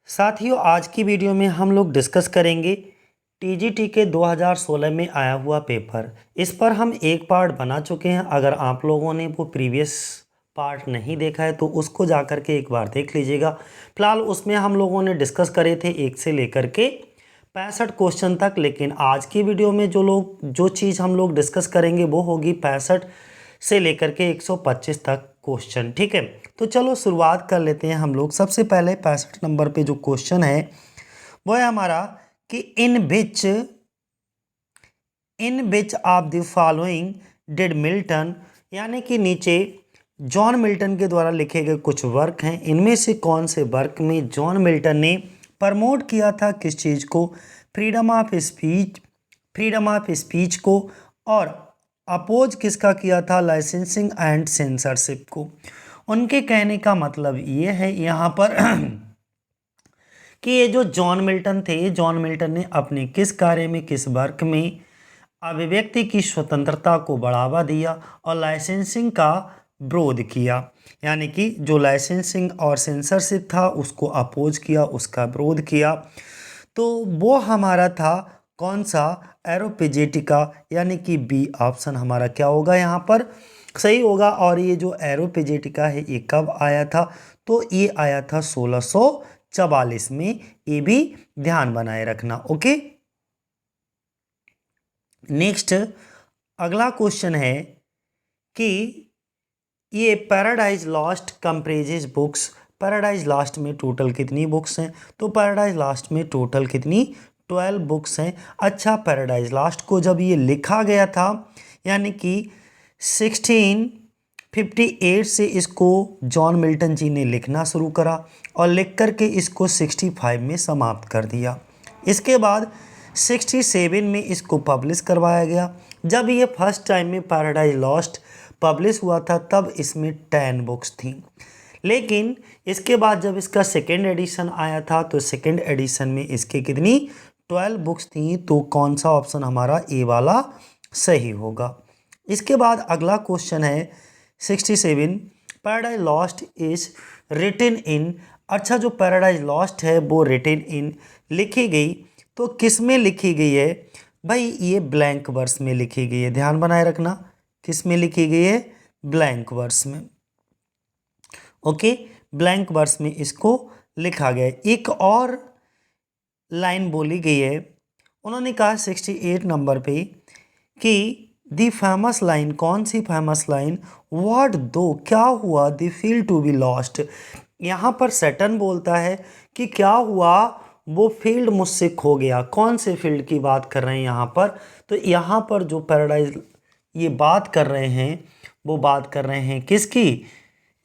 साथियों, आज की वीडियो में हम लोग डिस्कस करेंगे टीजीटी के 2016 में आया हुआ पेपर। इस पर हम एक पार्ट बना चुके हैं। अगर आप लोगों ने वो प्रीवियस पार्ट नहीं देखा है तो उसको जा कर के एक बार देख लीजिएगा। फिलहाल उसमें हम लोगों ने डिस्कस करे थे 1 से लेकर के 65 क्वेश्चन तक, लेकिन आज की वीडियो में जो चीज़ हम लोग डिस्कस करेंगे वो होगी 65 से लेकर के 125 तक क्वेश्चन। ठीक है, तो चलो शुरुआत कर लेते हैं हम लोग। सबसे पहले 65 नंबर पे जो क्वेश्चन है वो है हमारा कि in which of the following did Milton, यानी कि नीचे जॉन मिल्टन के द्वारा लिखे गए कुछ वर्क हैं, इनमें से कौन से वर्क में जॉन मिल्टन ने प्रमोट किया था किस चीज़ को, फ्रीडम ऑफ स्पीच को, और अपोज किसका किया था, लाइसेंसिंग एंड सेंसरशिप को। उनके कहने का मतलब ये है यहाँ पर कि ये जो जॉन मिल्टन थे, जॉन मिल्टन ने अपने किस कार्य में, किस वर्क में अभिव्यक्ति की स्वतंत्रता को बढ़ावा दिया और लाइसेंसिंग का विरोध किया, यानी कि जो लाइसेंसिंग और सेंसरशिप था उसको अपोज किया, उसका विरोध किया। तो वो हमारा था कौन सा, एरोपेजेटिका, यानी कि बी ऑप्शन हमारा क्या होगा यहाँ पर सही होगा। और ये जो एरोपेजेटिका है ये कब आया था, तो ये आया था 1644 में। ये भी ध्यान बनाए रखना। ओके, नेक्स्ट अगला क्वेश्चन है कि ये Paradise Lost comprises books, Paradise Lost में टोटल कितनी बुक्स हैं, तो पैराडाइज लॉस्ट में टोटल कितनी 12 बुक्स हैं। अच्छा, पैराडाइज लॉस्ट को जब ये लिखा गया था, यानी कि 1658 से इसको जॉन मिल्टन जी ने लिखना शुरू करा और लिख करके इसको 65 में समाप्त कर दिया। इसके बाद 67 में इसको पब्लिश करवाया गया। जब ये फर्स्ट टाइम में पैराडाइज लॉस्ट पब्लिश हुआ था तब इसमें 10 बुक्स थी, लेकिन इसके बाद जब इसका सेकेंड एडिशन आया था तो सेकेंड एडिशन में इसके कितनी 12 बुक्स थी। तो कौन सा ऑप्शन हमारा ए वाला सही होगा। इसके बाद अगला क्वेश्चन है 67, Paradise Lost is written in. अच्छा, जो पैराडाइज लॉस्ट है वो रिटन इन लिखी गई, तो किस में लिखी गई है भाई, ये ब्लैंक वर्स में लिखी गई है। ध्यान बनाए रखना, किस में लिखी गई है, ब्लैंक वर्स में। ओके, ब्लैंक वर्स में इसको लिखा गया है। एक और लाइन बोली गई है, उन्होंने कहा 68 नंबर पे कि दी फेमस लाइन, कौन सी फेमस लाइन, व्हाट दो, क्या हुआ, दी फील्ड टू बी लॉस्ट। यहाँ पर सैटर्न बोलता है कि क्या हुआ, वो फील्ड मुझसे खो गया। कौन से फील्ड की बात कर रहे हैं यहाँ पर, तो यहाँ पर जो पैराडाइज ये बात कर रहे हैं वो बात कर रहे हैं किसकी,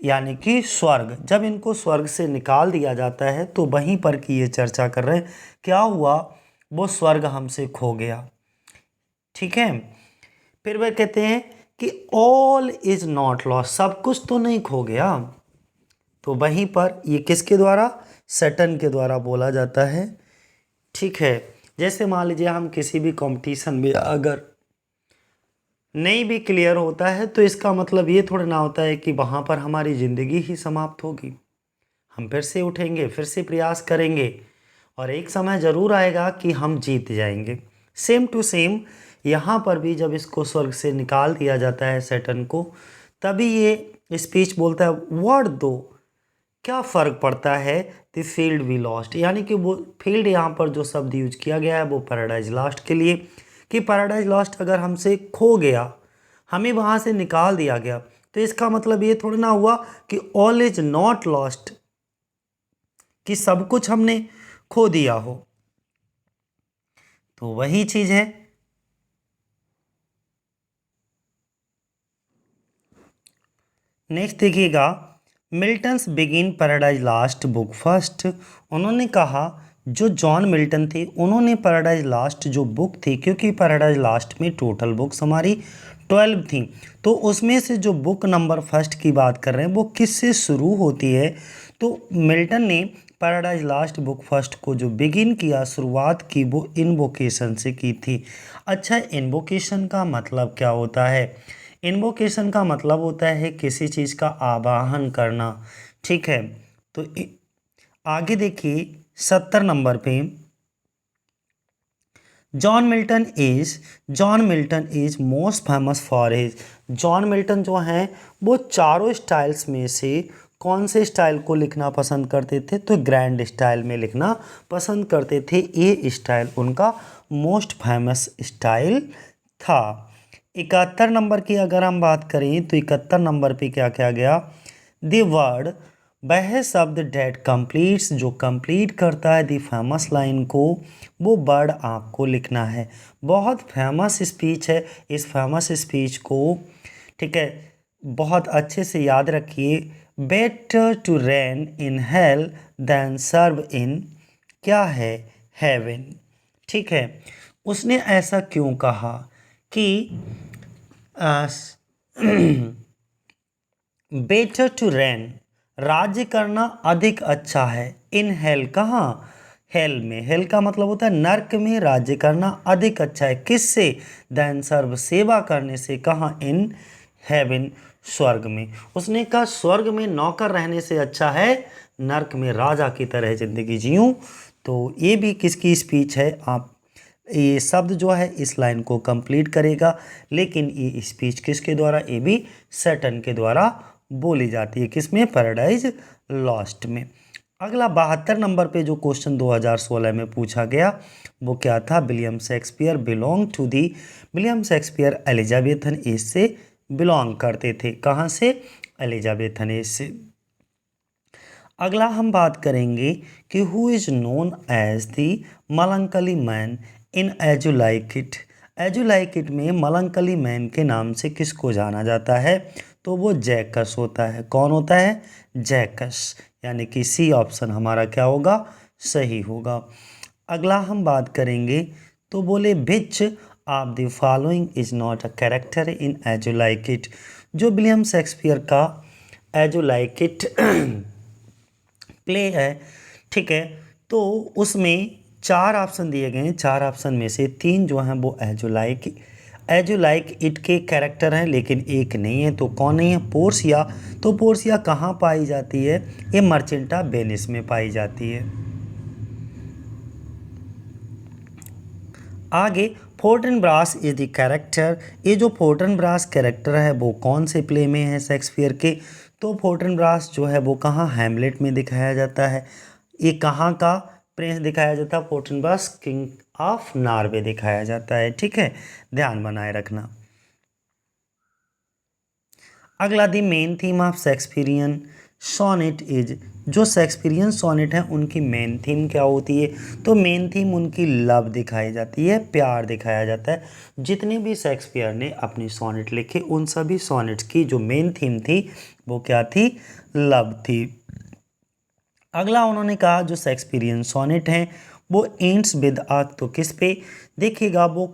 यानी कि स्वर्ग। जब इनको स्वर्ग से निकाल दिया जाता है तो वहीं पर की ये चर्चा कर रहे हैं, क्या हुआ, वो स्वर्ग हमसे खो गया। ठीक है, फिर वह कहते हैं कि ऑल इज नॉट लॉस्ट, सब कुछ तो नहीं खो गया। तो वहीं पर ये किसके द्वारा, सैटर्न के द्वारा बोला जाता है। ठीक है, जैसे मान लीजिए हम किसी भी कंपटीशन में अगर नहीं भी क्लियर होता है तो इसका मतलब ये थोड़ा ना होता है कि वहाँ पर हमारी ज़िंदगी ही समाप्त होगी। हम फिर से उठेंगे, फिर से प्रयास करेंगे और एक समय ज़रूर आएगा कि हम जीत जाएंगे। सेम टू सेम यहाँ पर भी जब इसको स्वर्ग से निकाल दिया जाता है सैटर्न को, तभी ये स्पीच बोलता है वर्ड दो, क्या फ़र्क पड़ता है, द फील्ड वी लॉस्ट, यानी कि वो फील्ड यहाँ पर जो शब्द यूज किया गया है वो पैराडाइज लॉस्ट के लिए, कि पैराडाइज लॉस्ट अगर हमसे खो गया, हमें वहाँ से निकाल दिया गया, तो इसका मतलब ये थोड़ा ना हुआ कि ऑल इज नॉट लॉस्ट, कि सब कुछ हमने खो दिया हो। तो वही चीज़ है। नेक्स्ट देखिएगा, Milton's begin paradise lost book first. उन्होंने कहा, जो जॉन मिल्टन थे उन्होंने पैराडाइज लॉस्ट जो बुक थी, क्योंकि पैराडाइज लॉस्ट में टोटल बुक्स हमारी 12 थी, तो उसमें से जो बुक नंबर फर्स्ट की बात कर रहे हैं वो किससे शुरू होती है, तो मिल्टन ने पैराडाइज लॉस्ट बुक फर्स्ट को जो बिगिन किया, शुरुआत की, वो इन्वोकेशन से की थी। अच्छा, इन्वोकेशन का मतलब क्या होता है, इन्वोकेशन का मतलब होता है किसी चीज़ का आवाहन करना। ठीक है, तो आगे देखिए 70 नंबर पे, John Milton is most famous for his. John Milton जो हैं वो चारों स्टाइल्स में से कौन से स्टाइल को लिखना पसंद करते थे? तो ग्रैंड स्टाइल में लिखना पसंद करते थे। ये स्टाइल उनका मोस्ट फेमस स्टाइल था। 71 नंबर की अगर हम बात करें तो 71 नंबर पे क्या क्या गया? द वर्ड, वह शब्द डेट कंप्लीट्स, जो कंप्लीट करता है द फेमस लाइन को, वो वर्ड आपको लिखना है। बहुत फेमस स्पीच है। इस फेमस स्पीच को, ठीक है, बहुत अच्छे से याद रखिए। Better to reign in hell than serve in, क्या है? हेवन। ठीक है, उसने ऐसा क्यों कहा कि बेटर टू रेन, राज्य करना अधिक अच्छा है। इन हेल, कहाँ? हेल में। हेल का मतलब होता है नर्क में। राज्य करना अधिक अच्छा है किससे? देन सर्व, सेवा करने से। कहाँ? इन हेवन, स्वर्ग में। उसने कहा स्वर्ग में नौकर रहने से अच्छा है नर्क में राजा की तरह जिंदगी जीऊं। तो ये भी किसकी स्पीच है? आप ये शब्द जो है इस लाइन को कंप्लीट करेगा, लेकिन ये स्पीच किसके द्वारा? ए बी सैटन के द्वारा बोली जाती है। किसमें? पैराडाइज लॉस्ट में। अगला 72 नंबर पे जो क्वेश्चन 2016 में पूछा गया वो क्या था? William Shakespeare belong to the, William Shakespeare Elizabethan age से बिलोंग करते थे। कहाँ से? एलिजाबेथन एज से। अगला हम बात करेंगे कि who is known as the melancholy man in As You Like It. As You Like It में मलंकली मैन के नाम से किसको जाना जाता है? तो वो जैकस होता है। कौन होता है? जैकस। यानी कि सी ऑप्शन हमारा क्या होगा? सही होगा। अगला हम बात करेंगे तो बोले which of the following is not a character in As You Like It. जो विलियम शेक्सपियर का As You Like It play है, ठीक है, तो उसमें 4 ऑप्शन दिए गए हैं। 4 ऑप्शन में से 3 जो हैं वो एज यू लाइक इट के कैरेक्टर हैं, लेकिन एक नहीं है। तो कौन नहीं है? पोर्सिया। तो पोर्सिया कहाँ पाई जाती है? ये मर्चेंटा वेनिस में पाई जाती है। आगे फोर्टनब्रास इज द कैरेक्टर। ये जो फोर्टनब्रास कैरेक्टर है वो कौन से प्ले में है शेक्सपियर के? तो फोर्टनब्रास जो है वो कहाँ? हैमलेट में दिखाया जाता है। ये कहाँ का प्रिंस दिखाया जाता है? फोर्टनब्रास किंग ऑफ नॉर्वे दिखाया जाता है। ठीक है, ध्यान बनाए रखना। अगला the main theme of Shakespearean sonnet is. जो शेक्सपियरियन सोनेट है उनकी मेन थीम क्या होती है? तो मेन थीम उनकी लव दिखाई जाती है, प्यार दिखाया जाता है। जितने भी शेक्सपियर ने अपनी सोनेट लिखे उन सभी सोनेट्स की जो मेन थीम थी वो क्या थी? लव थी। अगला उन्होंने कहा जो शेक्सपियरियन सोनेट हैं वो एंड्स विद अ, तो किस पे? देखिएगा वो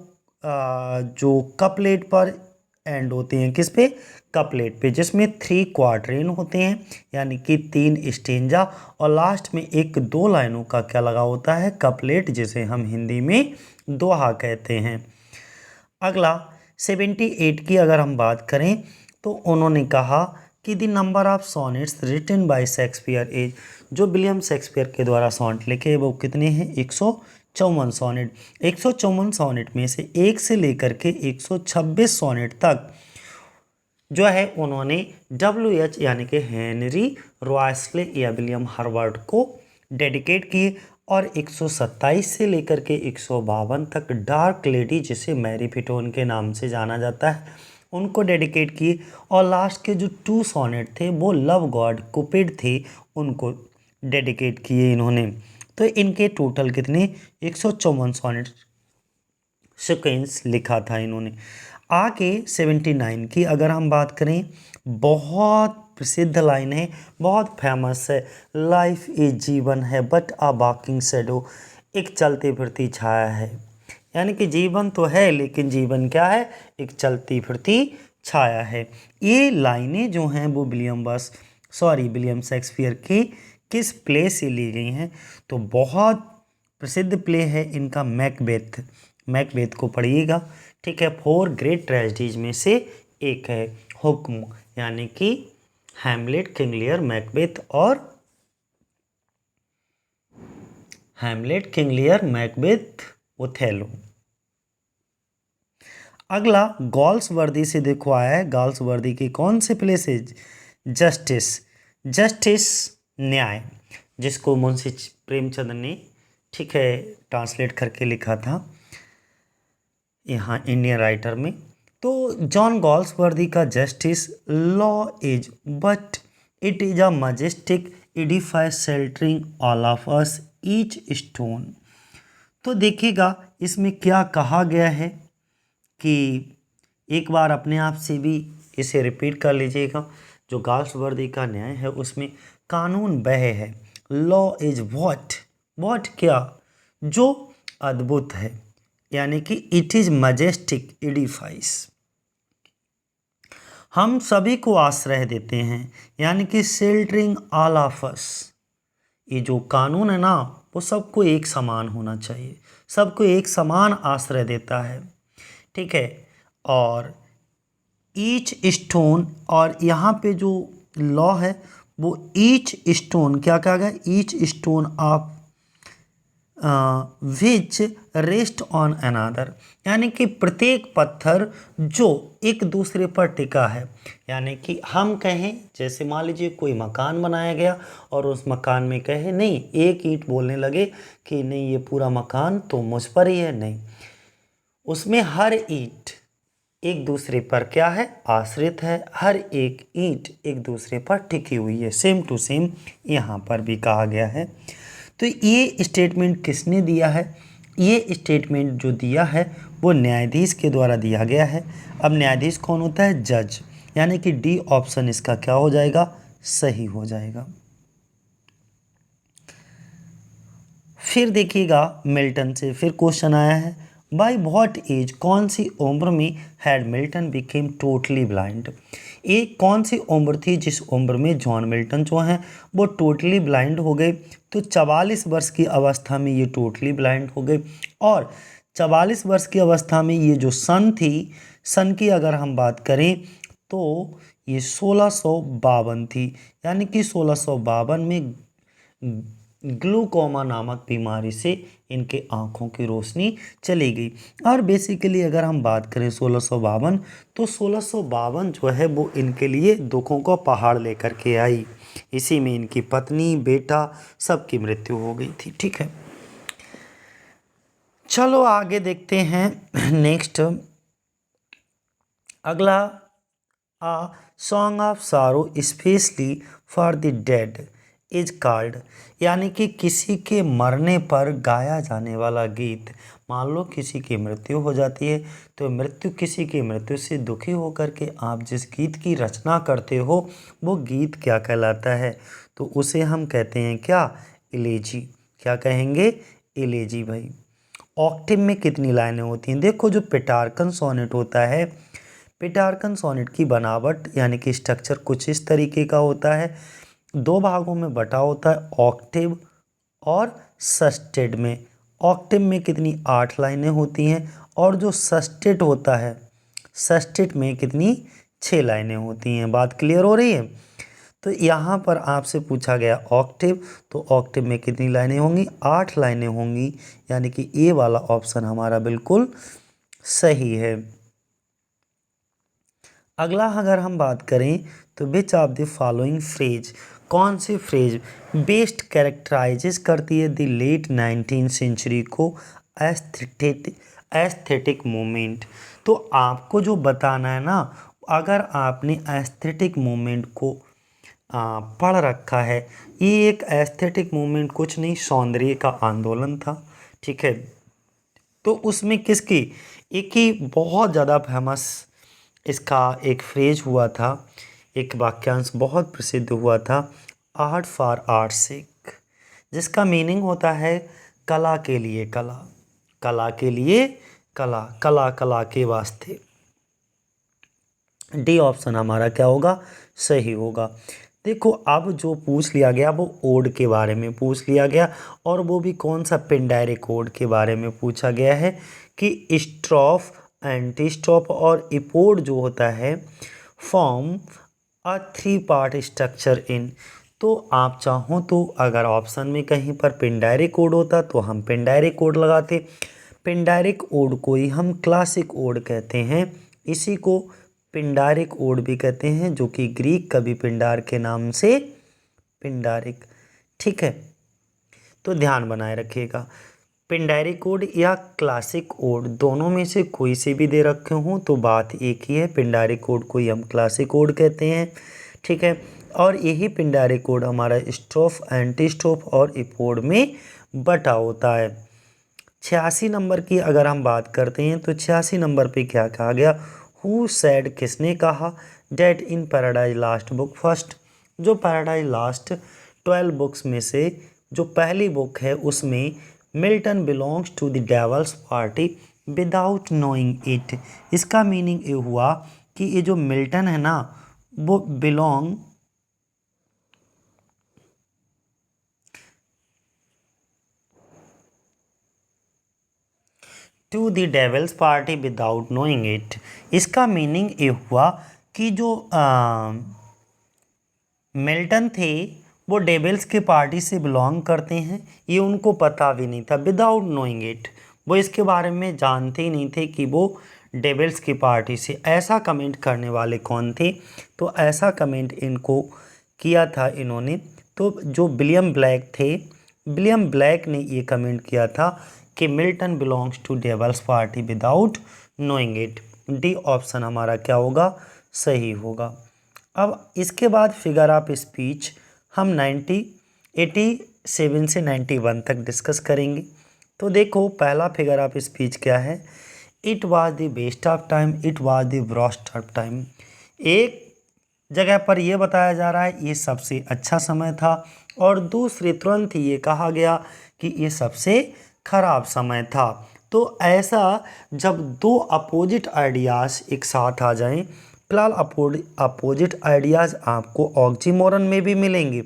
जो कपलेट पर एंड होते हैं। किस पे? कपलेट पे, जिसमें 3 क्वार्टरेन होते हैं, यानी कि 3 स्टेंजा, और लास्ट में एक 2 लाइनों का क्या लगा होता है? कपलेट, जिसे हम हिंदी में दोहा कहते हैं। अगला 78 की अगर हम बात करें तो उन्होंने कहा कि the number of sonnets written by Shakespeare is. जो विलियम शेक्सपियर के द्वारा सोनेट लिखे वो कितने हैं? 154 सोनेट। 154 सोनेट में से 1 से लेकर के 126 सोनेट तक जो है उन्होंने WH यानी कि हेनरी रॉयस्ले या विलियम हर्वर्ड को डेडिकेट किए, और 127 से लेकर के 152 तक डार्क लेडी, जिसे मैरी पिटोन के नाम से जाना जाता है, उनको डेडिकेट किए। और लास्ट के जो 2 सोनेट थे वो लव गॉड कुपिड थे, उनको डेडिकेट किए इन्होंने। तो इनके टोटल कितने? 154 सोनेट सीक्वेंस लिखा था इन्होंने। आगे 79 की अगर हम बात करें, बहुत प्रसिद्ध लाइन है, बहुत फेमस है। लाइफ इज जीवन है बट अ वॉकिंग शैडो, एक चलती फिरती छाया है। यानी कि जीवन तो है लेकिन जीवन क्या है? एक चलती फिरती छाया है। ये लाइनें जो हैं वो विलियम शेक्सपियर की किस प्ले से ली गई हैं? तो बहुत प्रसिद्ध प्ले है इनका मैकबेथ। मैकबेथ को पढ़िएगा। ठीक है, 4 ग्रेट ट्रेजेडीज में से एक है हुक्म, यानी कि हैमलेट, किंग लियर, मैकबेथ और Hamlet, King Lear, Macbeth, Othello. अगला गॉल्सवर्दी से देखो आया है। गॉल्सवर्दी की कौन से प्लेसेज? जस्टिस, जस्टिस न्याय, जिसको मुंशी प्रेमचंद ने ठीक है ट्रांसलेट करके लिखा था यहाँ इंडियन राइटर में। तो जॉन गॉल्सवर्दी का justice, law is but it is a majestic Edify sheltering all of us each stone. तो देखिएगा इसमें क्या कहा गया है कि एक बार अपने आप से भी इसे रिपीट कर लीजिएगा। जो गॉल्सवर्दी का न्याय है उसमें कानून वह है, लॉ इज व्हाट, व्हाट क्या, जो अद्भुत है, यानी कि इट इज मजेस्टिक एडिफाइस, हम सभी को आश्रय देते हैं, यानी कि शेल्टरिंग ऑल ऑफ अस। ये जो कानून है ना वो सबको एक समान होना चाहिए, सबको एक समान आश्रय देता है, ठीक है। और ईच स्टोन, और यहाँ पे जो लॉ है वो ईच स्टोन क्या कहा गया, each stone of which rest on अनादर, यानी कि प्रत्येक पत्थर जो एक दूसरे पर टिका है। यानी कि हम कहें जैसे मान लीजिए कोई मकान बनाया गया और उस मकान में कहे नहीं, एक ईंट बोलने लगे कि नहीं ये पूरा मकान तो मुझ पर ही है, नहीं, उसमें हर ईंट एक दूसरे पर क्या है, आश्रित है, हर एक ईंट एक दूसरे पर टिकी हुई है। सेम टू सेम यहाँ पर भी कहा गया है। तो ये स्टेटमेंट किसने दिया है? ये स्टेटमेंट जो दिया है वो न्यायाधीश के द्वारा दिया गया है। अब न्यायाधीश कौन होता है? जज, यानी कि डी ऑप्शन इसका क्या हो जाएगा, सही हो जाएगा। फिर देखिएगा मिल्टन से फिर क्वेश्चन आया है, बाय व्हाट एज, कौन सी उम्र में had Milton became totally blind. एक कौन सी उम्र थी जिस उम्र में जॉन मिल्टन जो हैं वो टोटली ब्लाइंड हो गए? तो 44 वर्ष की अवस्था में ये टोटली ब्लाइंड हो गए। और 44 वर्ष की अवस्था में ये जो सन थी, सन की अगर हम बात करें तो ये 1652 थी, यानी कि 1652 में ग्लूकोमा नामक बीमारी से इनके आँखों की रोशनी चली गई। और बेसिकली अगर हम बात करें 1652, तो 1652 जो है वो इनके लिए दुखों का पहाड़ लेकर के आई। इसी में इनकी पत्नी, बेटा सबकी मृत्यु हो गई थी, ठीक है। चलो आगे देखते हैं नेक्स्ट। अगला, आ सॉन्ग ऑफ सारो specially for the dead is called, यानी कि किसी के मरने पर गाया जाने वाला गीत। मान लो किसी की मृत्यु हो जाती है तो किसी की मृत्यु से दुखी होकर के आप जिस गीत की रचना करते हो वो गीत क्या कहलाता है? तो उसे हम कहते हैं क्या, इलेजी। क्या कहेंगे? इलेजी भाई। ऑक्टेव में कितनी लाइनें होती हैं? देखो जो पेटार्कन सोनेट होता है, पेटार्कन सोनेट की बनावट यानी कि स्ट्रक्चर कुछ इस तरीके का होता है, दो भागों में बटा होता है, ऑक्टेव और सस्टेट में। ऑक्टेव में कितनी 8 लाइनें होती हैं और जो सस्टेट होता है, सस्टेट में कितनी 6 लाइनें होती हैं। बात क्लियर हो रही है? तो यहाँ पर आपसे पूछा गया ऑक्टेव, तो ऑक्टेव में कितनी लाइनें होंगी? 8 लाइनें होंगी, यानी कि ए वाला ऑप्शन हमारा बिल्कुल सही है। अगला अगर हम बात करें तो विच ऑफ द फॉलोइंग फ्रेज, कौन सी फ्रेज बेस्ट कैरेक्टराइजेस करती है द लेट 19th सेंचुरी को एस्थेटिक मूवमेंट। तो आपको जो बताना है ना, अगर आपने एस्थेटिक मूवमेंट को पढ़ रखा है, ये एक एस्थेटिक मूवमेंट कुछ नहीं, सौंदर्य का आंदोलन था, ठीक है। तो उसमें किसकी, एक ही बहुत ज़्यादा फेमस इसका एक फ्रेज हुआ था, एक वाक्यांश बहुत प्रसिद्ध हुआ था, आर्ट फॉर आर्ट सेक, जिसका मीनिंग होता है कला के लिए कला, कला के लिए कला, कला कला के वास्ते। डी ऑप्शन हमारा क्या होगा, सही होगा। देखो अब जो पूछ लिया गया वो ओड के बारे में पूछ लिया गया, और वो भी कौन सा, पेंडायरिक ओड के बारे में पूछा गया है कि स्ट्रॉफ, एंटी स्ट्रॉफ और इपोड जो होता है form a 3 part structure in, तो आप चाहो तो अगर ऑप्शन में कहीं पर पिंडायरिक ओड होता तो हम पिंडायरिक ओड लगाते। पिंडायरिक ओड को ही हम क्लासिक ओड कहते हैं। इसी को पिंडारिक ओड भी कहते हैं, जो कि ग्रीक कवि पिंडार के नाम से पिंडारिक। ठीक है, तो ध्यान बनाए रखिएगा। पिंडारिक ओड या क्लासिक ओड दोनों में से कोई से भी दे रखे हों तो बात एक ही है। पिंडारिक ओड को ही हम क्लासिक ओड कहते हैं। ठीक है, और यही पिंडारिक ओड हमारा स्ट्रोफ, एंटी स्ट्रोफ और इपोड में बटा होता है। 86 नंबर की अगर हम बात करते हैं तो 86 नंबर पे क्या कहा गया? हु सेड, किसने कहा, that in Paradise Lost book first. जो पैराडाइज लास्ट 12 बुक्स में से जो पहली बुक है उसमें Milton belongs to the devil's party without knowing it. इसका मीनिंग ये हुआ कि ये जो मिल्टन है ना वो belong to the devil's party without knowing it. इसका मीनिंग ये हुआ कि जो मिल्टन थे वो डेविल्स के पार्टी से बिलोंग करते हैं, ये उनको पता भी नहीं था। विदाउट नोइंग इट, वो इसके बारे में जानते ही नहीं थे कि वो डेविल्स की पार्टी से। ऐसा कमेंट करने वाले कौन थे? तो ऐसा कमेंट इनको किया था इन्होंने, तो जो विलियम ब्लैक थे, विलियम ब्लैक ने ये कमेंट किया था कि Milton belongs to devil's party without knowing it. D option हमारा क्या होगा? सही होगा। अब इसके बाद फिगर ऑफ स्पीच हम 87 से 91 तक डिस्कस करेंगे। तो देखो पहला फिगर ऑफ स्पीच क्या है? It was the best of time, it was the worst of time. एक जगह पर यह बताया जा रहा है ये सबसे अच्छा समय था, और दूसरी तुरंत ही ये कहा गया कि ये सबसे खराब समय था। तो ऐसा जब दो अपोजिट आइडियाज़ एक साथ आ जाएं, फिलहाल अपोजिट आइडियाज़ आपको ऑक्सीमोरन में भी मिलेंगे।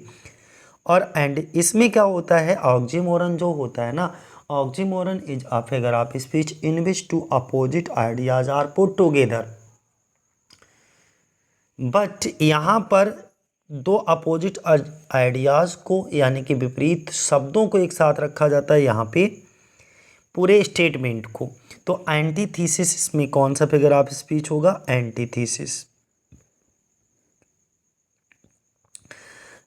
और एंड इसमें क्या होता है? ऑक्सीमोरन जो होता है ना, oxymoron is a figure of speech in which two opposite ideas are put together. But यहाँ पर दो अपोजिट आइडियाज़ को यानी कि विपरीत शब्दों को एक साथ रखा जाता है यहाँ पे पूरे स्टेटमेंट को। तो एंटीथीसिस में कौन सा फिगर ऑफ स्पीच होगा? Antithesis.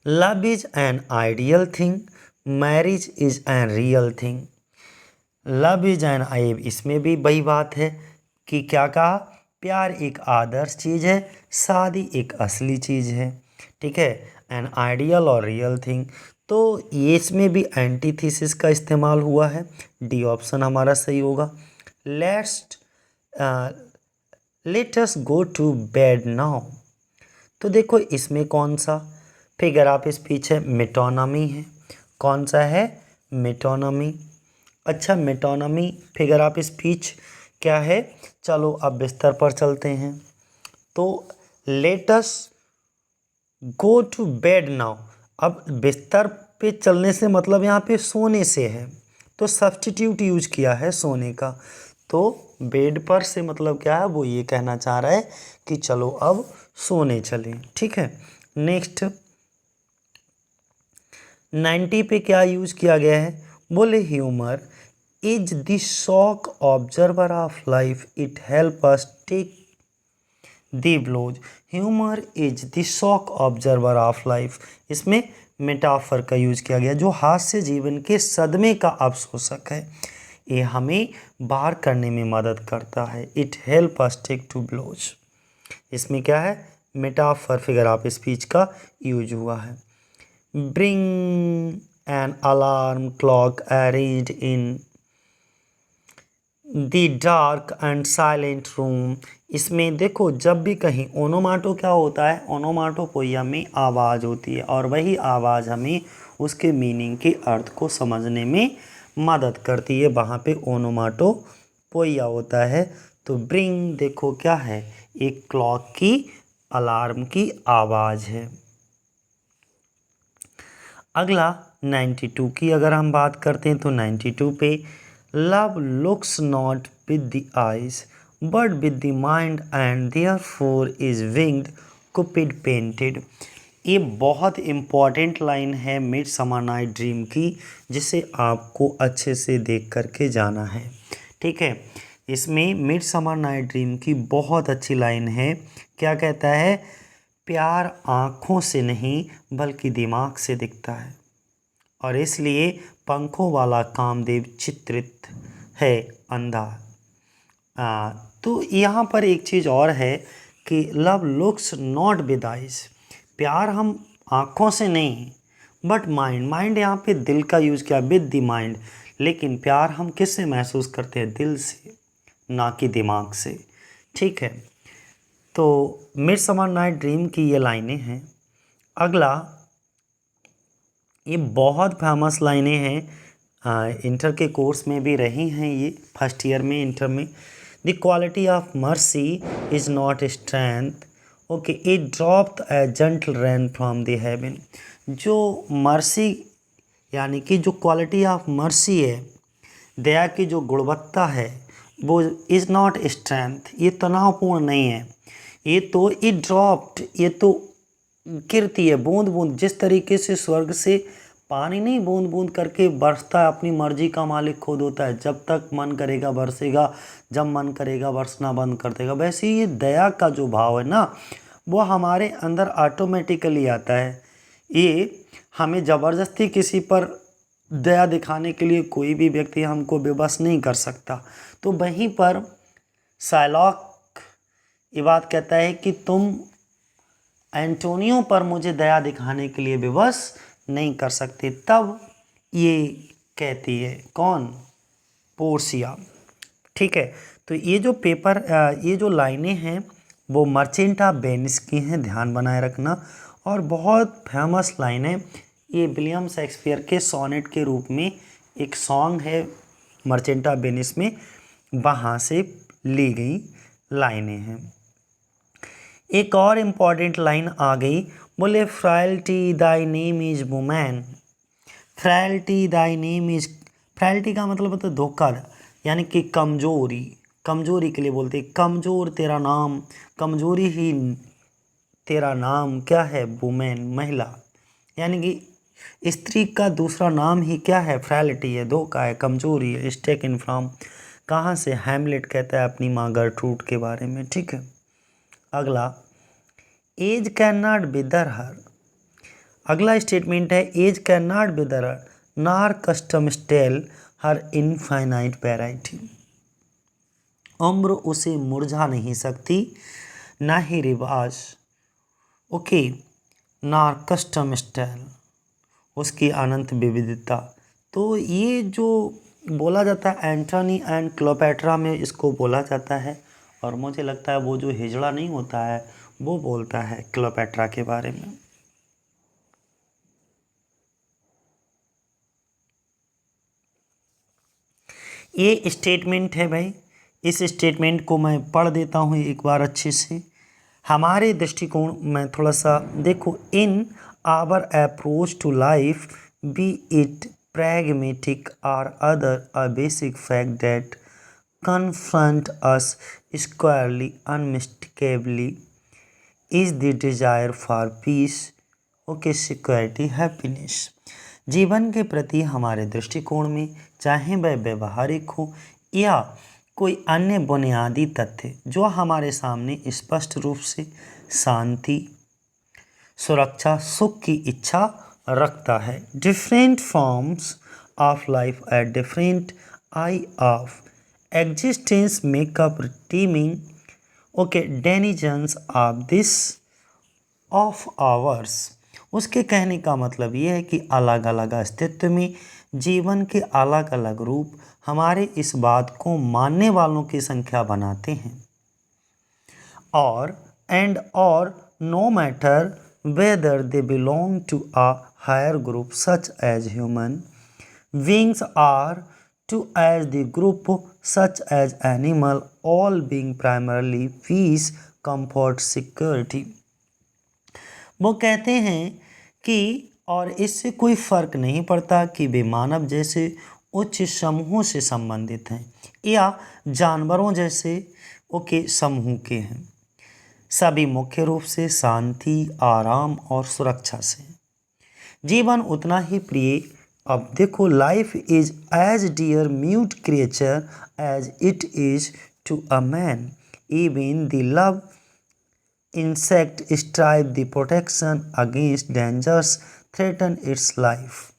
Love is an ideal thing, marriage is an real thing. Love is an, इसमें भी वही बात है कि क्या कहा? प्यार एक आदर्श चीज़ है, शादी एक असली चीज़ है। ठीक है, एन आइडियल और रियल थिंग। तो ये इसमें भी एंटीथीसिस का इस्तेमाल हुआ है। डी ऑप्शन हमारा सही होगा। Let us go to bed now. तो देखो इसमें कौन सा फिगर ऑफ स्पीच है? मेटोनमी है। कौन सा है? मेटोनमी। अच्छा, मेटोनमी फिगर ऑफ स्पीच क्या है? चलो अब बिस्तर पर चलते हैं। तो let us go to bed now. अब बिस्तर पे चलने से मतलब यहाँ पे सोने से है, तो सब्स्टिट्यूट यूज किया है सोने का। तो बेड पर से मतलब क्या है? वो ये कहना चाह रहा है कि चलो अब सोने चलें। ठीक है, नेक्स्ट 90 पे क्या यूज किया गया है? बोले humour is the shock observer of life, it help us take the blows. Humour is the shock observer of life, इसमें मेटाफर का यूज किया गया। जो हास्य जीवन के सदमे का अवशोषक है, ये हमें बाहर करने में मदद करता है। It help us take to blows, इसमें क्या है? मेटाफर फिगर ऑफ स्पीच का यूज हुआ है। Bring an alarm clock arranged in the dark and silent room. इसमें देखो जब भी कहीं ओनोमाटो क्या होता है? ओनोमाटोपोइया में आवाज़ होती है, और वही आवाज़ हमें उसके मीनिंग के अर्थ को समझने में मदद करती है। वहाँ पे ओनोमाटोपोइया होता है। तो ब्रिंग देखो क्या है? एक क्लॉक की, अलार्म की आवाज़ है। अगला 92 की अगर हम बात करते हैं तो 92 पे love looks not with the eyes but with the mind and therefore is winged Cupid painted. ये बहुत इम्पॉर्टेंट लाइन है मिडसमर नाइट ड्रीम की, जिसे आपको अच्छे से देख करके जाना है। ठीक है, इसमें मिडसमर नाइट ड्रीम की बहुत अच्छी लाइन है। क्या कहता है? प्यार आँखों से नहीं बल्कि दिमाग से दिखता है, और इसलिए पंखों वाला कामदेव चित्रित है अंधा। तो यहाँ पर एक चीज़ और है कि love looks not with eyes, प्यार हम आँखों से नहीं बट माइंड यहाँ पे दिल का यूज़ किया, विद द माइंड। लेकिन प्यार हम किससे महसूस करते हैं? दिल से, ना कि दिमाग से। ठीक है, तो मिडसमर नाइट ड्रीम की ये लाइनें हैं। अगला, ये बहुत फेमस लाइनें हैं, इंटर के कोर्स में भी रही हैं, ये फर्स्ट ईयर में इंटर में। The quality of mercy is not strength, okay, it dropped A gentle rain from the haven. जो मर्सी यानी कि जो क्वालिटी ऑफ मर्सी है, दया की जो गुणवत्ता है, वो इज़ नॉट स्ट्रेंथ, ये तनावपूर्ण नहीं है, ये तो इट ड्रॉप्ड, ये तो गिरती है बूंद बूंद। जिस तरीके से स्वर्ग से पानी नहीं बूंद बूंद करके बरसता है, अपनी मर्जी का मालिक खुद होता है, जब तक मन करेगा बरसेगा, जब मन करेगा बरसना बंद कर देगा। वैसे ही ये दया का जो भाव है ना, वो हमारे अंदर ऑटोमेटिकली आता है। ये हमें ज़बरदस्ती किसी पर दया दिखाने के लिए कोई भी व्यक्ति हमको बेबस नहीं कर सकता। तो वहीं पर शायलॉक ये बात कहता है कि तुम एंटोनियो पर मुझे दया दिखाने के लिए विवश नहीं कर सकते। तब ये कहती है कौन? पोर्सिया। ठीक है, तो ये जो पेपर ये जो लाइनें हैं वो मर्चेंट ऑफ वेनिस की हैं, ध्यान बनाए रखना। और बहुत फेमस लाइन है ये, विलियम शेक्सपियर के सोनेट के रूप में एक सॉन्ग है मर्चेंट ऑफ वेनिस में, वहाँ से ली गई लाइनें हैं। एक और इम्पॉर्टेंट लाइन आ गई, बोले frailty thy name is woman. Frailty thy name is, frailty का मतलब होता है धोखा, यानी कि कमजोरी, कमजोरी के लिए बोलते हैं कमजोर तेरा नाम, कमजोरी ही तेरा नाम क्या है? वुमेन, महिला। यानी कि स्त्री का दूसरा नाम ही क्या है? फ्राइलिटी है, धोखा है, कमजोरी है। इज टेकन फ्रॉम, कहाँ से? हैमलेट कहता है अपनी माँ गर्ट्रूड के बारे में। ठीक है, अगला, एज कैन नॉट बिदर हर। अगला स्टेटमेंट है एज कैन नॉट बिदर हर, नार कस्टम स्टेल हर इनफाइनाइट वैरायटी। उम्र उसे मुरझा नहीं सकती, ना ही रिवाज, ओके, ना कस्टम स्टाइल उसकी अनंत विविधता। तो ये जो बोला जाता है एंटोनी एंड क्लोपेट्रा में इसको बोला जाता है, और मुझे लगता है वो जो हिजड़ा नहीं होता है वो बोलता है क्लोपेट्रा के बारे में। ये स्टेटमेंट है भाई, इस स्टेटमेंट को मैं पढ़ देता हूँ एक बार अच्छे से। हमारे दृष्टिकोण में थोड़ा सा देखो, in our approach to life be it pragmatic or other, a basic fact that confront us squarely unmistakably is the desire for peace, okay, security, happiness। जीवन के प्रति हमारे दृष्टिकोण में चाहे वह व्यवहारिक हो या कोई अन्य बुनियादी तथ्य जो हमारे सामने स्पष्ट रूप से शांति, सुरक्षा, सुख की इच्छा रखता है। Different forms of life at different I of existence makeup teeming, okay, denizens of this of hours. उसके कहने का मतलब ये है कि अलग अलग अस्तित्व में जीवन के अलग अलग रूप हमारे इस बात को मानने वालों की संख्या बनाते हैं। और no matter whether they belong to a higher group such as human beings or to as the group such as animal, all being primarily peace, comfort, security। वो कहते हैं कि और इससे कोई फर्क नहीं पड़ता कि वे मानव जैसे उच्च समूहों से संबंधित हैं या जानवरों जैसे ओके समूह के हैं। सभी मुख्य रूप से शांति, आराम और सुरक्षा से। जीवन उतना ही प्रिय। अब देखो, life is as dear mute creature as it is to a man, even the love insect strive the protection against dangers threaten its life।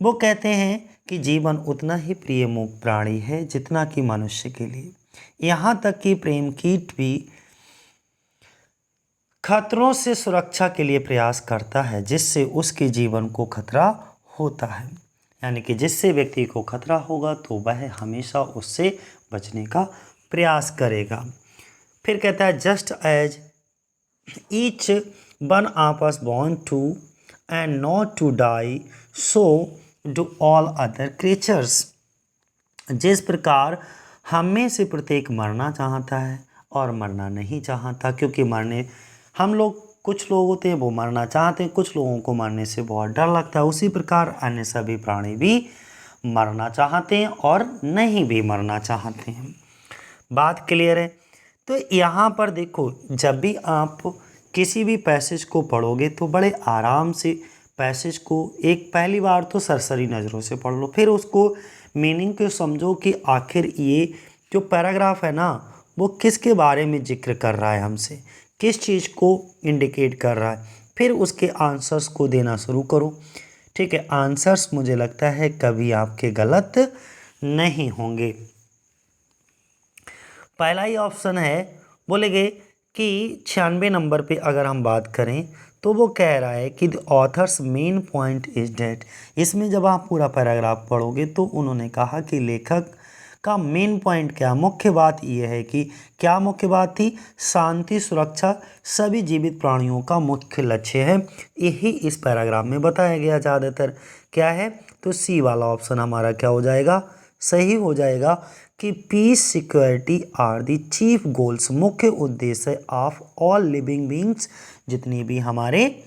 वो कहते हैं कि जीवन उतना ही प्रिय मूक प्राणी है जितना कि मनुष्य के लिए। यहाँ तक कि प्रेम कीट भी खतरों से सुरक्षा के लिए प्रयास करता है जिससे उसके जीवन को खतरा होता है। यानी कि जिससे व्यक्ति को खतरा होगा तो वह हमेशा उससे बचने का प्रयास करेगा। फिर कहता है just as each one of us born to and not to die, so do all other creatures. जिस प्रकार हम में से प्रत्येक मरना चाहता है और मरना नहीं चाहता, क्योंकि मरने हम लोग कुछ लोग होते हैं वो मरना चाहते हैं, कुछ लोगों को मरने से बहुत डर लगता है, उसी प्रकार अन्य सभी प्राणी भी मरना चाहते हैं और नहीं भी मरना चाहते हैं। बात क्लियर है? तो यहाँ पर देखो, जब भी आप किसी भी पैसेज को पढ़ोगे तो बड़े आराम से पैसेज को एक पहली बार तो सरसरी नज़रों से पढ़ लो, फिर उसको मीनिंग को समझो कि आखिर ये जो पैराग्राफ है ना वो किसके बारे में जिक्र कर रहा है, हमसे किस चीज़ को इंडिकेट कर रहा है। फिर उसके आंसर्स को देना शुरू करो। ठीक है, आंसर्स मुझे लगता है कभी आपके गलत नहीं होंगे। पहला ही ऑप्शन है, बोलेंगे कि 96 नंबर पे अगर हम बात करें तो वो कह रहा है कि the author's main point is that. इसमें जब आप पूरा पैराग्राफ पढ़ोगे तो उन्होंने कहा कि लेखक का मेन पॉइंट क्या, मुख्य बात यह है कि क्या मुख्य बात थी, शांति सुरक्षा सभी जीवित प्राणियों का मुख्य लक्ष्य है। यही इस पैराग्राफ में बताया गया ज़्यादातर। क्या है? तो सी वाला ऑप्शन हमारा क्या हो जाएगा, सही हो जाएगा कि peace security are the chief goals, मुख्य उद्देश्य ऑफ ऑल लिविंग बींग्स, जितनी भी हमारे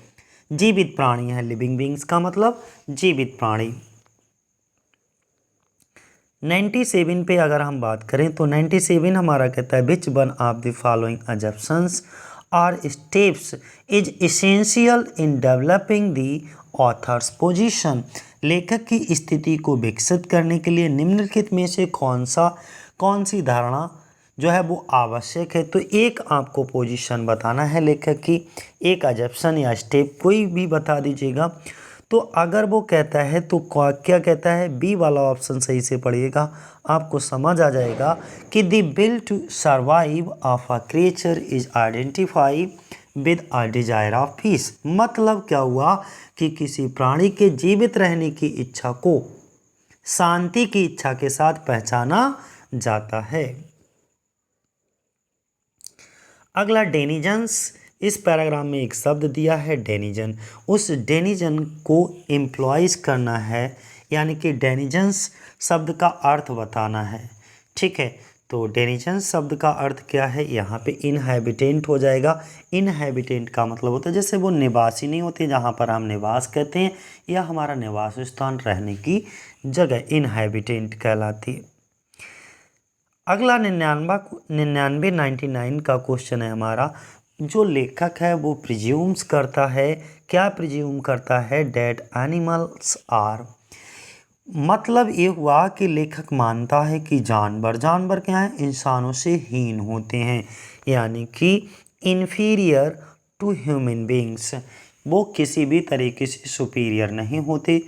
जीवित प्राणी हैं। लिविंग बींग्स का मतलब जीवित प्राणी। 97 पे अगर हम बात करें तो 97 हमारा कहता है which one of the following assumptions or steps is essential in developing the author's position. लेखक की स्थिति को विकसित करने के लिए निम्नलिखित में से कौन सी धारणा जो है वो आवश्यक है। तो एक आपको पोजीशन बताना है लेखक की, एक अजम्पशन या स्टेप कोई भी बता दीजिएगा। तो अगर वो कहता है तो क्या कहता है, बी वाला ऑप्शन सही से पढ़िएगा, आपको समझ आ जाएगा कि the will to survive of a creature is identify with a desire of peace. मतलब क्या हुआ कि किसी प्राणी के जीवित रहने की इच्छा को शांति की इच्छा के साथ पहचाना जाता है। अगला डेनिजन्स, इस पैराग्राफ में एक शब्द दिया है डेनिजन, उस डेनिजन को एम्प्लॉयज करना है, यानी कि डेनिजन्स शब्द का अर्थ बताना है। ठीक है, तो डेनिजन्स शब्द का अर्थ क्या है, यहाँ पे इनहैबिटेंट हो जाएगा। इनहैबिटेंट का मतलब होता है जैसे वो निवासी नहीं होते, जहाँ पर हम निवास कहते हैं, या हमारा निवास स्थान रहने की जगह इनहैबिटेंट कहलाती है। अगला 99 का क्वेश्चन है हमारा, जो लेखक है वो प्रिज्यूम्स करता है, क्या प्रिज्यूम करता है, डेट एनिमल्स आर। मतलब ये हुआ कि लेखक मानता है कि जानवर क्या है, इंसानों से हीन होते हैं, यानी कि इन्फीरियर टू ह्यूमन बींग्स, वो किसी भी तरीके से सुपीरियर नहीं होते।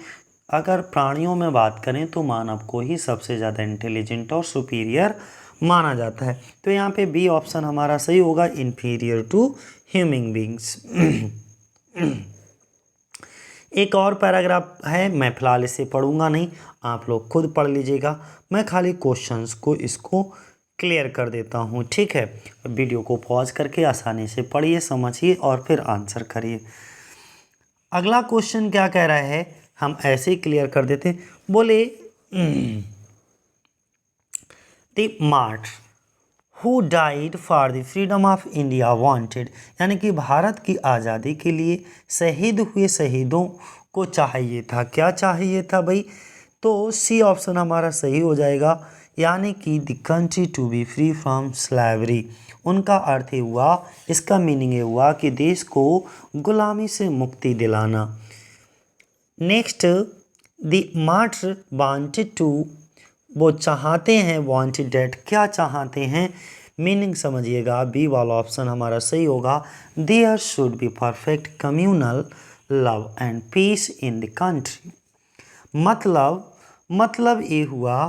अगर प्राणियों में बात करें तो मानव को ही सबसे ज़्यादा इंटेलिजेंट और सुपीरियर माना जाता है। तो यहाँ पे बी ऑप्शन हमारा सही होगा, इन्फीरियर टू ह्यूमन बींग्स। एक और पैराग्राफ है, मैं फ़िलहाल इसे पढ़ूंगा नहीं, आप लोग खुद पढ़ लीजिएगा, मैं खाली क्वेश्चंस को इसको क्लियर कर देता हूँ। ठीक है, वीडियो को पॉज करके आसानी से पढ़िए, समझिए और फिर आंसर करिए। अगला क्वेश्चन क्या कह रहा है, हम ऐसे ही क्लियर कर देते। बोले the mart who died for the freedom of India wanted, यानी कि भारत की आज़ादी के लिए शहीद हुए शहीदों को चाहिए था, क्या चाहिए था भाई, तो सी ऑप्शन हमारा सही हो जाएगा, यानी कि the country to be free from slavery. उनका अर्थ ये हुआ, इसका मीनिंग ये हुआ कि देश को गुलामी से मुक्ति दिलाना। Next, the martyr wanted to, वो चाहते हैं, वांटेड डेट क्या चाहते हैं, मीनिंग समझिएगा, बी वाला ऑप्शन हमारा सही होगा। There should be perfect communal love and peace in the country. मतलब ये हुआ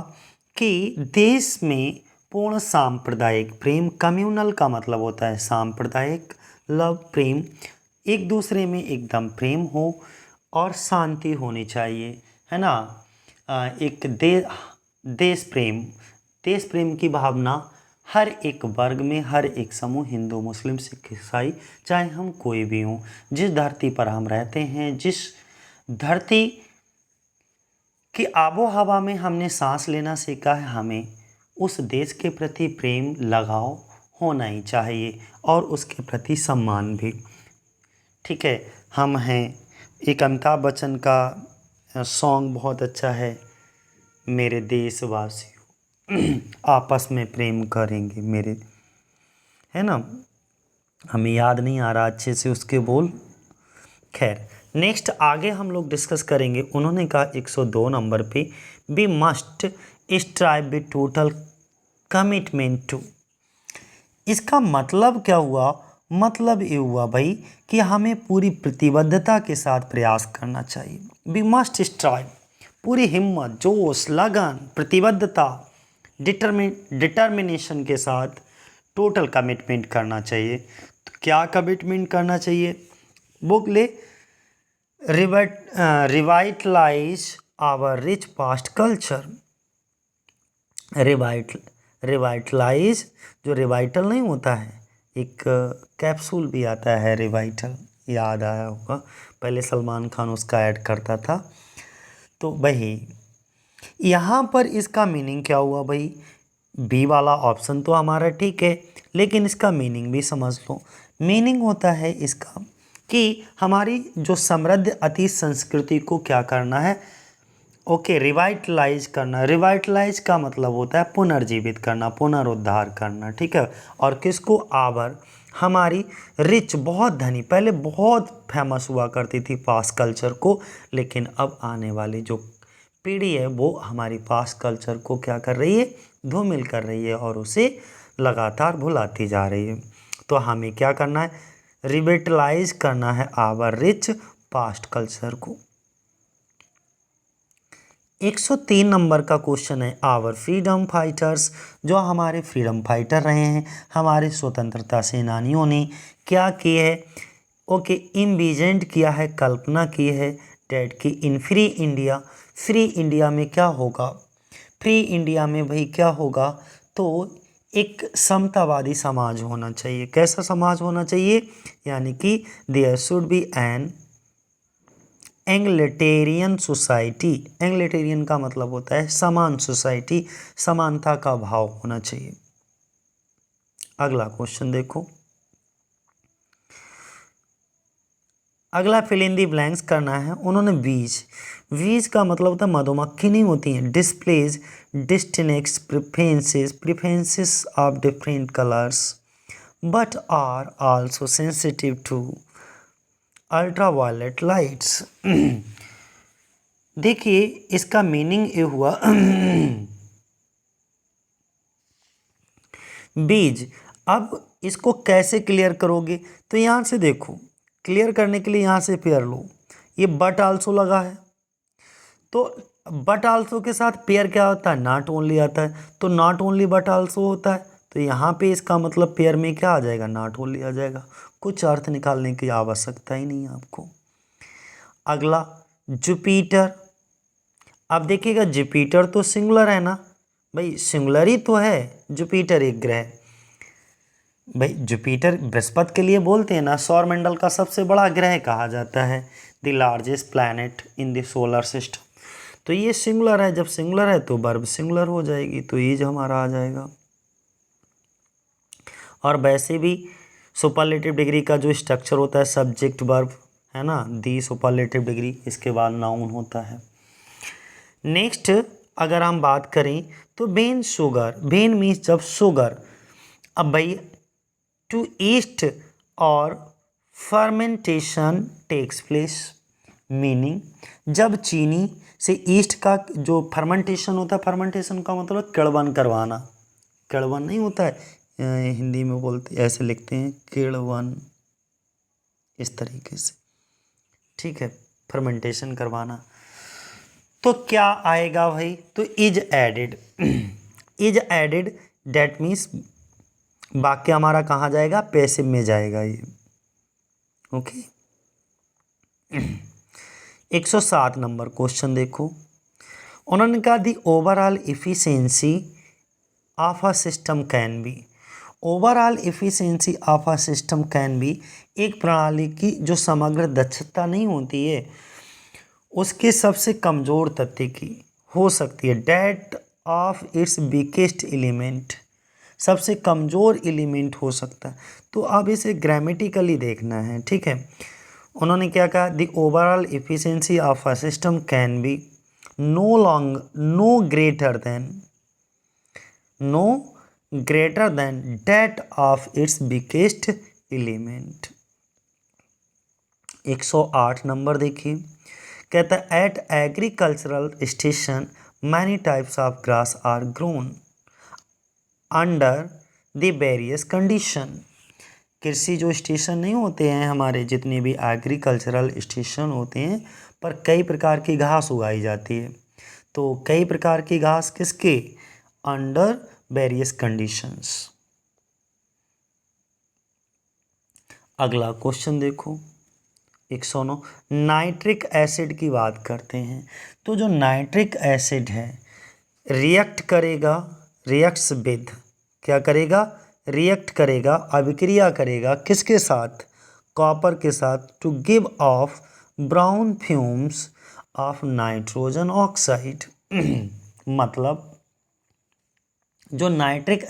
कि देश में पूर्ण सांप्रदायिक प्रेम, कम्युनल का मतलब होता है सांप्रदायिक, लव प्रेम, एक दूसरे में एकदम प्रेम हो और शांति होनी चाहिए, है ना। एक देश प्रेम की भावना हर एक वर्ग में, हर एक समूह, हिंदू मुस्लिम सिख ईसाई, चाहे हम कोई भी हों, जिस धरती पर हम रहते हैं, जिस धरती कि आबो हवा में हमने सांस लेना सीखा है, हमें उस देश के प्रति प्रेम लगाव होना ही चाहिए और उसके प्रति सम्मान भी। ठीक है, हम हैं, एक अमिताभ बच्चन का सॉन्ग बहुत अच्छा है, मेरे देशवासियों आपस में प्रेम करेंगे मेरे, है ना, हमें याद नहीं आ रहा अच्छे से उसके बोल। खैर, नेक्स्ट आगे हम लोग डिस्कस करेंगे। उन्होंने कहा 102 नंबर पे, we must strive with total commitment to. इसका मतलब क्या हुआ? मतलब ये हुआ भाई कि हमें पूरी प्रतिबद्धता के साथ प्रयास करना चाहिए। वी मस्ट स्ट्राइव, पूरी हिम्मत, जोश, लगन, प्रतिबद्धता, डिटर्मिनेशन के साथ टोटल कमिटमेंट करना चाहिए। तो क्या कमिटमेंट करना चाहिए? बुक ले, revitalise our rich past culture. Revitalise, जो रिवाइटल नहीं होता है, एक कैप्सूल भी आता है रिवाइटल, याद आया होगा, पहले सलमान खान उसका ऐड करता था। तो भाई यहाँ पर इसका मीनिंग क्या हुआ भाई? बी वाला ऑप्शन तो हमारा ठीक है, लेकिन इसका मीनिंग भी समझ लो। मीनिंग होता है इसका कि हमारी जो समृद्ध अतीत संस्कृति को क्या करना है, ओके, रिवाइटलाइज करना। रिवाइटलाइज का मतलब होता है पुनर्जीवित करना, पुनरुद्धार करना, ठीक है। और किसको? आवर, हमारी रिच, बहुत धनी, पहले बहुत फेमस हुआ करती थी पास्ट कल्चर को, लेकिन अब आने वाली जो पीढ़ी है वो हमारी पास्ट कल्चर को क्या कर रही है? धूमिल कर रही है और उसे लगातार भुलाती जा रही है। तो हमें क्या करना है? रिवाइटलाइज करना है आवर रिच पास्ट कल्चर को। 103 नंबर का क्वेश्चन है, आवर फ्रीडम फाइटर्स, जो हमारे फ्रीडम फाइटर रहे हैं, हमारे स्वतंत्रता सेनानियों ने क्या किए है? ओके, इम्बिजेंट किया है, कल्पना की है डेट की in free India. Free India में क्या होगा? फ्री इंडिया में भाई क्या होगा? तो एक समतावादी समाज होना चाहिए। कैसा समाज होना चाहिए? यानी कि there should be an egalitarian society. Egalitarian का मतलब होता है समान सोसाइटी, समानता का भाव होना चाहिए। अगला क्वेश्चन देखो, अगला फिल इन दी ब्लैंक्स करना है। उन्होंने बीज का मतलब होता है मधुमक्खी नहीं होती है। Displays distinct preferences of different colours but are also sensitive to ultraviolet lights. देखिए, इसका मीनिंग ये हुआ बीज। अब इसको कैसे क्लियर करोगे? तो यहाँ से देखो, क्लियर करने के लिए यहाँ से पेयर लो, ये बट आल्सो लगा है, तो बट आल्सो के साथ पेयर क्या होता है? नॉट ओनली आता है, तो नॉट ओनली बट आल्सो होता है, तो यहाँ पे इसका मतलब पेयर में क्या आ जाएगा? नॉट ओनली आ जाएगा। कुछ अर्थ निकालने की आवश्यकता ही नहीं है आपको। अगला जुपिटर। अब देखिएगा, जुपिटर तो सिंगुलर है ना भाई, सिंगुलर ही तो है, जुपिटर एक ग्रह भाई। जुपिटर बृहस्पति के लिए बोलते हैं ना, सौरमंडल का सबसे बड़ा ग्रह कहा जाता है, the largest planet in the solar system. तो ये सिंगुलर है, जब सिंगुलर है तो वर्ब सिंगुलर हो जाएगी, तो ये जो हमारा आ जाएगा। और वैसे भी सुपरलेटिव डिग्री का जो स्ट्रक्चर होता है सब्जेक्ट वर्ब, है ना, दी सुपरलेटिव डिग्री, इसके बाद नाउन होता है। नेक्स्ट अगर हम बात करें तो वेन शुगर, वेन मीन्स जब शुगर, अब भाई टू ईस्ट और फर्मेंटेशन टेक्स प्लेस, मीनिंग जब चीनी से ईस्ट का जो फर्मेंटेशन होता है, फर्मेंटेशन का मतलब किण्वन करवाना, किण्वन नहीं होता है, हिंदी में बोलते ऐसे लिखते हैं किण्वन, इस तरीके से, ठीक है, फर्मेंटेशन करवाना। तो क्या आएगा भाई, तो is added, is added that means वाक्य हमारा कहाँ जाएगा, पैसिव में जाएगा ये, ओके। 107 नंबर क्वेश्चन देखो, उन्होंने कहा the overall efficiency of a system can B, overall efficiency of a system can B, एक प्रणाली की जो समग्र दक्षता नहीं होती है उसके सबसे कमज़ोर तथ्य की हो सकती है, that of its weakest element, सबसे कमज़ोर एलिमेंट हो सकता है। तो अब इसे ग्रामेटिकली देखना है, ठीक है। उन्होंने क्या कहा, the overall efficiency of a system can be no greater than that of its weakest element. 108 number देखिए, कहता है at agricultural station many types of grass are grown under the various condition, कृषि जो स्टेशन नहीं होते हैं हमारे, जितने भी एग्रीकल्चरल स्टेशन होते हैं, पर कई प्रकार की घास उगाई जाती है। तो कई प्रकार की घास किसके, अंडर वेरियस कंडीशंस। अगला क्वेश्चन देखो 109, नाइट्रिक एसिड की बात करते हैं। तो जो नाइट्रिक एसिड है रिएक्ट करेगा, रिएक्ट्स विद, क्या करेगा, रिएक्ट करेगा, अभिक्रिया करेगा किसके साथ, कॉपर के साथ, to give off brown fumes of nitrogen oxide. मतलब जो नाइट्रिक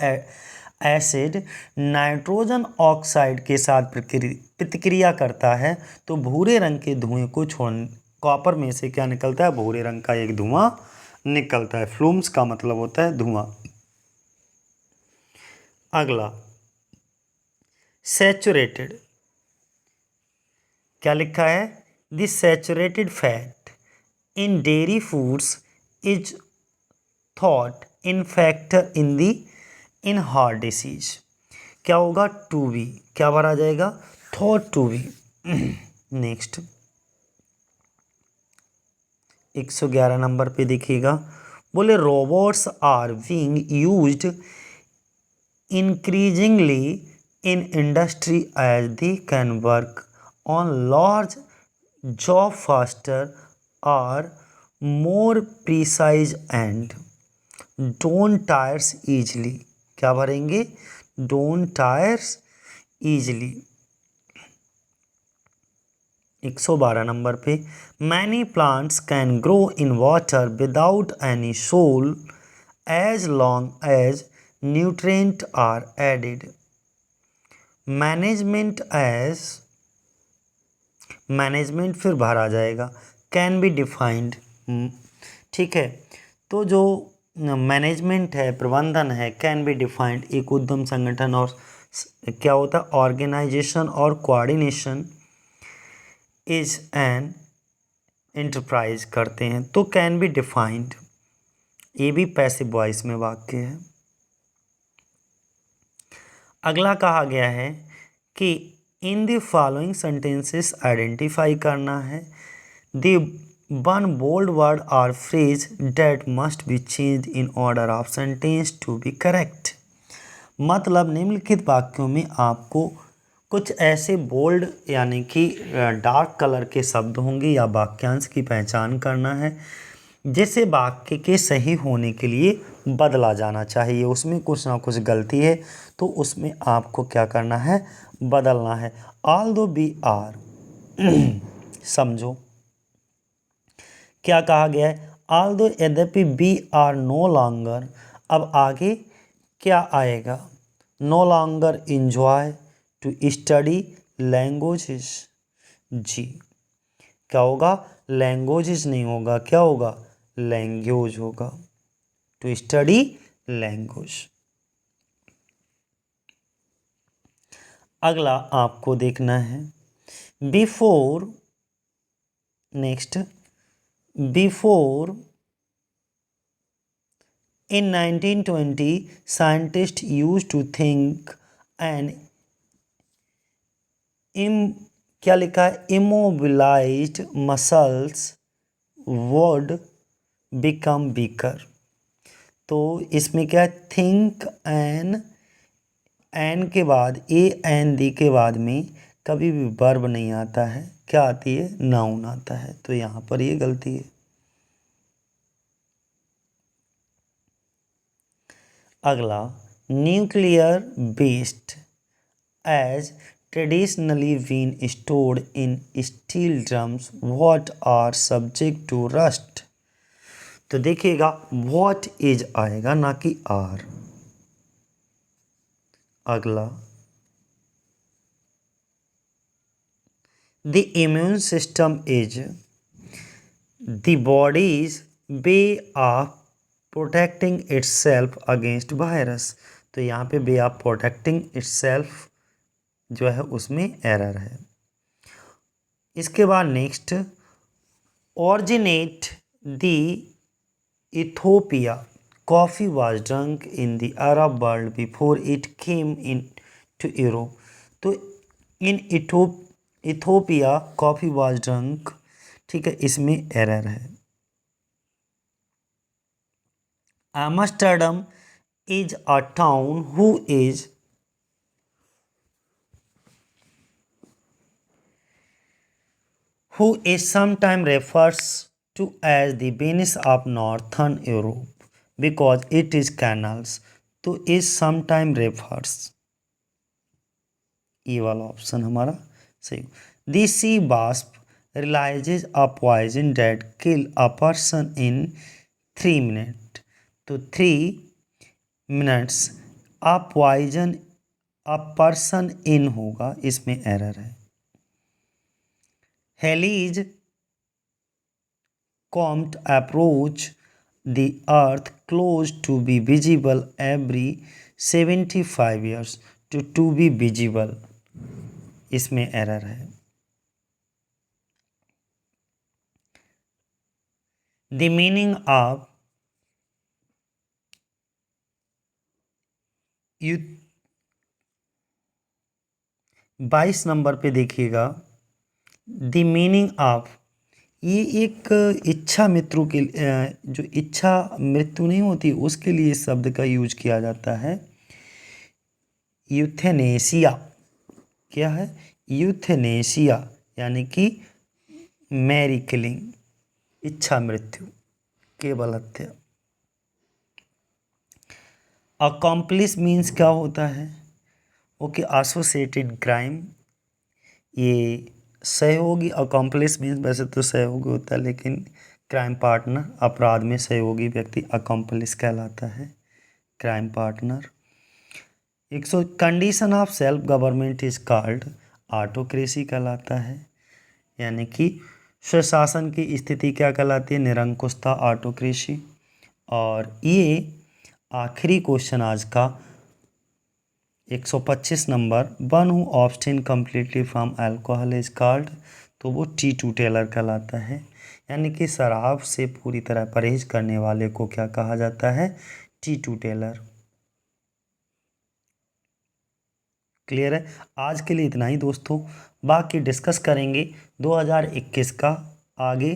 एसिड नाइट्रोजन ऑक्साइड के साथ प्रतिक्रिया करता है तो भूरे रंग के धुएं को छोड़, कॉपर में से क्या निकलता है, भूरे रंग का एक धुआं निकलता है। फ्लूम्स का मतलब होता है धुआं। अगला सैचुरेटेड, क्या लिखा है, the saturated fat in dairy foods is thought in factor in the in heart disease, क्या होगा, टू बी, क्या भरा जाएगा, thought to be. Next 111 number पे देखिएगा, बोले robots are being used increasingly in industry as they can work on large job faster और more precise and don't tires easily, क्या भरेंगे, डोंट टायर्स ईजली। 112 नंबर पे, many plants can grow in water without any soil as long as nutrient are added, management as, management फिर भरा जाएगा, can be defined, ठीक है। तो जो मैनेजमेंट है, प्रबंधन है, कैन बी डिफाइंड, एक उद्यम संगठन और क्या होता है, ऑर्गेनाइजेशन और कोऑर्डिनेशन इज एन एंटरप्राइज करते हैं, तो कैन बी डिफाइंड, ये भी पैसिव वॉइस में वाक्य है। अगला कहा गया है कि in the following sentences identify करना है द वन बोल्ड वर्ड और phrase that must be change in order of sentence to be correct. मतलब निम्नलिखित वाक्यों में आपको कुछ ऐसे बोल्ड यानी कि डार्क कलर के शब्द होंगे या वाक्यांश की पहचान करना है जिसे वाक्य के सही होने के लिए बदला जाना चाहिए, उसमें कुछ ना कुछ गलती है तो उसमें आपको क्या करना है, बदलना है। ऑल दो बी आर, समझो क्या कहा गया है, ऑल दो यद्यपि बी आर नो लॉन्गर, अब आगे क्या आएगा, no longer enjoy to study languages, जी क्या होगा, लैंग्वेजेस नहीं होगा, क्या होगा, लैंग्वेज होगा। To study language. अगला आपको देखना है before, next, before in 1920 scientists used to think and क्या लिखा है, immobilized muscles would become weaker। तो इसमें क्या है, थिंक एन के बाद एन डी के बाद में कभी भी वर्ब नहीं आता है, क्या आती है, नाउन आता है। तो यहाँ पर ये गलती है। अगला, nuclear waste has traditionally been stored in steel drums what are subject to rust। तो देखिएगा what is आएगा ना कि are। अगला, the immune system is the body's way of protecting itself against virus। तो यहाँ पे way of protecting itself जो है उसमें एरर है। इसके बाद next, originate the Ethiopia coffee was drunk in the Arab world before it came into Europe. तो in Ethiopia coffee was drunk, ठीक है, इसमें एरर है। Amsterdam is a town who is sometimes refers to as the Venice of Northern Europe because it is canals। तो is sometimes refers, ये वाला option हमारा सही। The sea wasp realizes a poison that kill a person in 3 minutes। तो 3 minutes a poison a person in होगा, इसमें error है। Halley's comet approach the earth close to be visible every 75 years to be visible, इसमें error है। The meaning of 22 number पे देखिएगा, the meaning of, ये एक इच्छा मृत्यु के जो इच्छा मृत्यु नहीं होती उसके लिए इस शब्द का यूज किया जाता है। यूथेनेसिया, क्या है, यूथेनेसिया यानी कि मैरी किलिंग, इच्छा मृत्यु, केवल हत्या। अकॉम्प्लिस मीन्स क्या होता है, ओके, एसोसिएटेड क्राइम, ये सहयोगी। अकॉम्प्लिस मीन्स वैसे तो सहयोगी होता है, लेकिन क्राइम पार्टनर, अपराध में सहयोगी व्यक्ति अकॉम्प्लिस कहलाता है, crime partner. 100 condition of self government is called autocracy कहलाता है, यानी कि स्वशासन की स्थिति क्या कहलाती है, निरंकुशता, ऑटोक्रेसी। और ये आखिरी क्वेश्चन आज का 125 number, one who abstain completely from alcohol is called, तो वो टीटूटेलर कहलाता है, यानी कि शराब से पूरी तरह परहेज करने वाले को क्या कहा जाता है, टीटूटेलर। क्लियर है। आज के लिए इतना ही दोस्तों, बाकी डिस्कस करेंगे 2021 का आगे